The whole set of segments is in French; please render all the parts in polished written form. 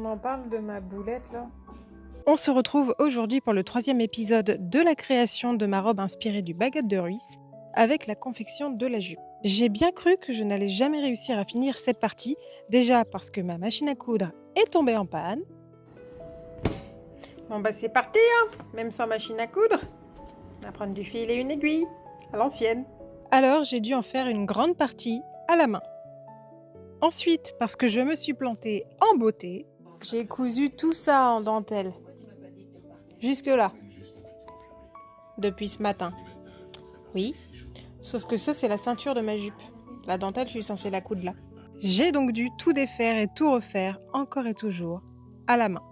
On en parle de ma boulette là? On se retrouve aujourd'hui pour le troisième épisode de la création de ma robe inspirée du baguette de Ruisse avec la confection de la jupe. J'ai bien cru que je n'allais jamais réussir à finir cette partie, déjà parce que ma machine à coudre est tombée en panne. Bon bah c'est parti hein, même sans machine à coudre. On va prendre du fil et une aiguille, à l'ancienne. Alors j'ai dû en faire une grande partie à la main. Ensuite, parce que je me suis plantée en beauté, J'ai cousu tout ça en dentelle. Jusque-là. Depuis ce matin. Oui, sauf que ça c'est la ceinture de ma jupe. La dentelle, je suis censée la coudre là. j'ai donc dû tout défaire et tout refaire encore et toujours à la main.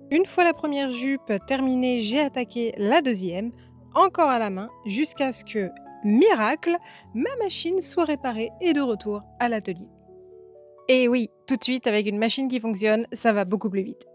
Une fois la première jupe terminée, j'ai attaqué la deuxième, encore à la main, jusqu'à ce que, miracle, ma machine soit réparée et de retour à l'atelier. Et oui, tout de suite, avec une machine qui fonctionne, ça va beaucoup plus vite.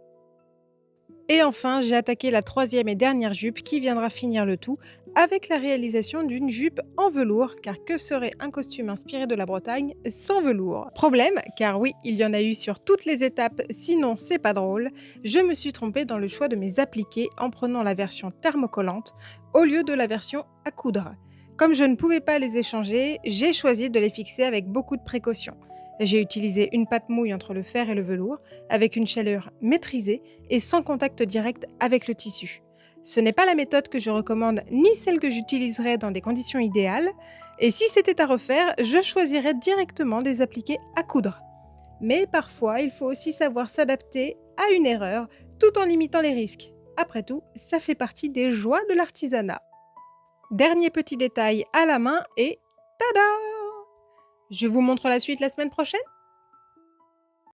Et enfin, j'ai attaqué la troisième et dernière jupe qui viendra finir le tout avec la réalisation d'une jupe en velours, car que serait un costume inspiré de la Bretagne sans velours? Problème, car oui, il y en a eu sur toutes les étapes, sinon c'est pas drôle, je me suis trompée dans le choix de mes appliqués en prenant la version thermocollante au lieu de la version à coudre. Comme je ne pouvais pas les échanger, j'ai choisi de les fixer avec beaucoup de précautions. J'ai utilisé une pâte mouille entre le fer et le velours, avec une chaleur maîtrisée et sans contact direct avec le tissu. Ce n'est pas la méthode que je recommande ni celle que j'utiliserais dans des conditions idéales, et si c'était à refaire, je choisirais directement des appliqués à coudre. Mais parfois, il faut aussi savoir s'adapter à une erreur tout en limitant les risques. Après tout, ça fait partie des joies de l'artisanat. Dernier petit détail à la main et tada! Je vous montre la suite la semaine prochaine.